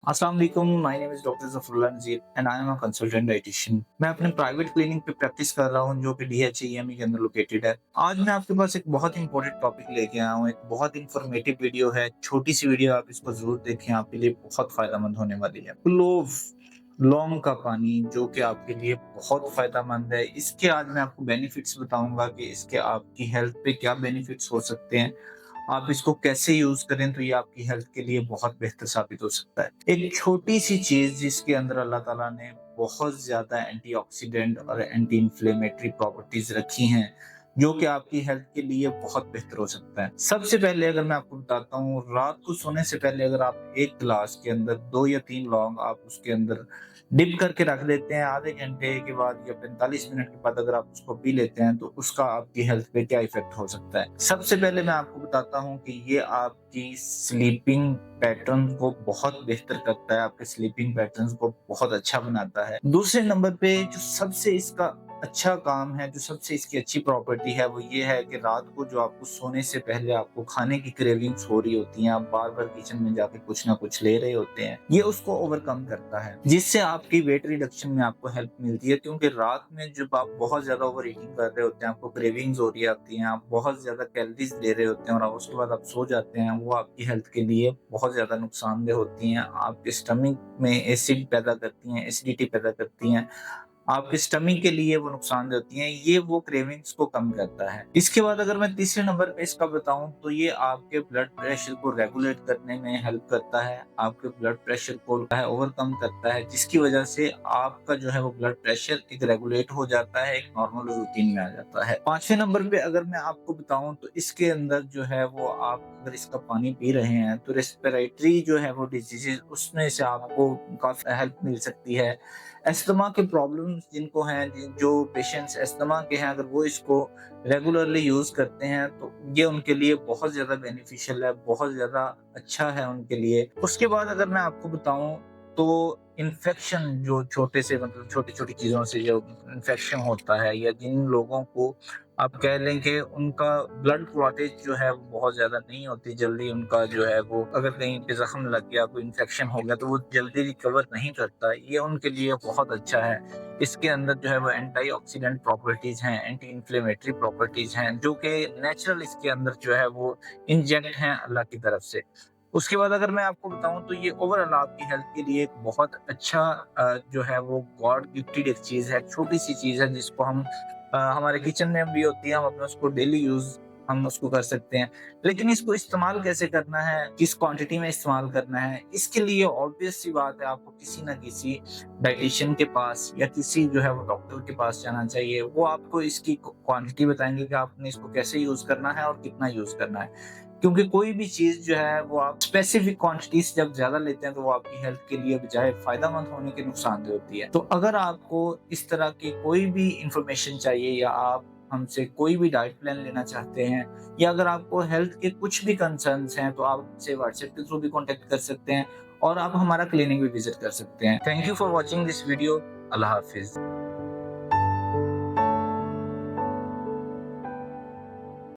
अस्सलाम वालेकुम, my name is doctor Zafarullah Nazir and I am a consultant dietitian. मैं अपने प्राइवेट क्लिनिक पे प्रैक्टिस कर रहा हूँ जो कि DHEME के अंदर लोकेटेड है। आज मैं आपके पास एक बहुत इंपॉर्टेंट टॉपिक लेके आया हूँ, एक बहुत इन्फॉर्मेटिव वीडियो है, छोटी-सी वीडियो आप इसको ज़रूर देखें, आपके लिए बहुत फ़ायदेमंद होने वाली है। क्लोव, लौंग का पानी जो कि आपके लिए बहुत फ़ायदेमंद है, इसके आज मैं आपको बेनिफिट्स बताऊँगा कि इसके आपकी हेल्थ पे क्या बेनिफिट्स हो सकते हैं। आप इसको कैसे यूज़ करें तो ये आपकी हेल्थ के लिए बहुत बेहतर साबित हो सकता है। एक छोटी-सी चीज़ जिसके अंदर अल्लाह ताला ने बहुत ज़्यादा एंटीऑक्सीडेंट और एंटी इन्फ्लेमेटरी प्रॉपर्टीज़ रखी हैं, जो कि आपकी हेल्थ के लिए बहुत बेहतर हो सकता है। सबसे पहले अगर मैं आपको बताता हूँ, रात को सोने से पहले अगर आप 1 ग्लास के अंदर 2 या 3 लौंग आप उसके अंदर डिप करके रख देते हैं, आधे घंटे के बाद या 45 मिनट के बाद अगर आप उसको पी लेते हैं, तो उसका आपकी हेल्थ पे क्या इफ़ेक्ट हो सकता है। सबसे पहले मैं आपको बताता हूँ कि ये आपकी स्लीपिंग पैटर्न को बहुत बेहतर करता है, आपके स्लीपिंग पैटर्न्स को बहुत अच्छा बनाता है। दूसरे नंबर पे जो सबसे इसका अच्छा काम है, जो सबसे इसकी अच्छी प्रॉपर्टी है, वो ये है कि रात को जो आपको सोने से पहले आपको खाने की क्रेविंग्स हो रही होती हैं, आप बार-बार किचन में जाके कुछ ना कुछ ले रहे होते हैं, ये उसको ओवरकम करता है, जिससे आपकी वेट रिडक्शन में आपको हेल्प मिलती है क्योंकि रात में जब आप बहुत ज़्यादा ओवर ईटिंग कर रहे होते हैं, आपको क्रेविंग्स हो रही होती हैं, आप बहुत ज़्यादा कैलोरीज़ ले रहे होते हैं और उसके बाद आप सो जाते हैं, वो आपकी हेल्थ के लिए बहुत ज़्यादा नुकसानदेह होती हैं। आपके स्टमक में एसिड पैदा करती हैं, एसिडिटी पैदा करती हैं, आपके स्टमक के लिए वो नुकसानदेह होती हैं, ये वो क्रेविंग्स को कम करता है। इसके बाद अगर मैं तीसरे नंबर पे इसका बताऊँ तो ये आपके ब्लड प्रेशर को रेगुलेट करने में हेल्प करता है, आपके ब्लड प्रेशर को ओवरकम करता है, जिसकी वजह से आपका जो है वो ब्लड प्रेशर एक रेगुलेट हो जाता है, एक नॉर्मल रूटीन में आ जाता है। 5वें नंबर पे अगर मैं आपको बताऊँ तो इसके अंदर जो है वो आप अगर इसका पानी पी रहे हैं तो रेस्पिरेटरी जो है वो डिजीज़ेज़ उसमें से आपको काफ़ी हेल्प मिल सकती है। अस्थमा के प्रॉब्लम्स जिनको हैं, जो पेशेंट्स अस्थमा के हैं, अगर वो इसको रेगुलरली यूज़ करते हैं तो ये उनके लिए बहुत ज़्यादा बेनिफिशियल है, बहुत ज़्यादा अच्छा है उनके लिए। उसके बाद अगर मैं आपको बताऊँ तो इन्फेक्शन जो छोटे से मतलब छोटी-छोटी चीज़ों से जो इन्फेक्शन होता है या जिन लोगों को आप कह लें कि उनका ब्लड क्लॉटेज जो है वो बहुत ज़्यादा नहीं होती, जल्दी उनका जो है वो अगर कहीं पे ज़ख्म लग गया, कोई इन्फेक्शन हो गया तो वो जल्दी रिकवर नहीं करता, ये उनके लिए बहुत अच्छा है। इसके अंदर जो है वो एंटीऑक्सीडेंट प्रॉपर्टीज़ हैं, एंटी इन्फ्लेमेटरी प्रॉपर्टीज़ हैं, जो कि नेचुरल इसके अंदर जो है वो इंजेक्ट हैं अल्लाह की तरफ से। उसके बाद अगर मैं आपको बताऊँ तो ये ओवरऑल आपकी हेल्थ के लिए एक बहुत अच्छा जो है वो गॉड गिफ्टेड एक चीज़ है, छोटी-सी चीज़ है जिसको हम हमारे किचन में भी होती है, हम अपना उसको डेली यूज़ हम उसको कर सकते हैं। लेकिन इसको इस्तेमाल कैसे करना है, किस क्वांटिटी में इस्तेमाल करना है, इसके लिए ऑब्वियस सी बात है आपको किसी न किसी डायटीशियन के पास या किसी जो है वो डॉक्टर के पास जाना चाहिए। वो आपको इसकी क्वांटिटी बताएँगे कि आपने इसको कैसे यूज़ करना है और कितना यूज़ करना है। क्योंकि कोई भी चीज़ जो है वो आप स्पेसिफिक क्वांटिटी से जब ज़्यादा लेते हैं तो वो आपकी हेल्थ के लिए बजाय फ़ायदेमंद होने के नुकसानदेह होती है। तो अगर आपको इस तरह की कोई भी इन्फॉर्मेशन चाहिए या आप हमसे कोई भी डाइट प्लान लेना चाहते हैं या अगर आपको हेल्थ के कुछ भी कंसर्न्स हैं तो आप हमसे व्हाट्सएप के थ्रू भी कॉन्टैक्ट कर सकते हैं और आप हमारा क्लिनिक भी विज़िट कर सकते हैं। Thank you for watching this video. अल्लाह हाफ़िज़।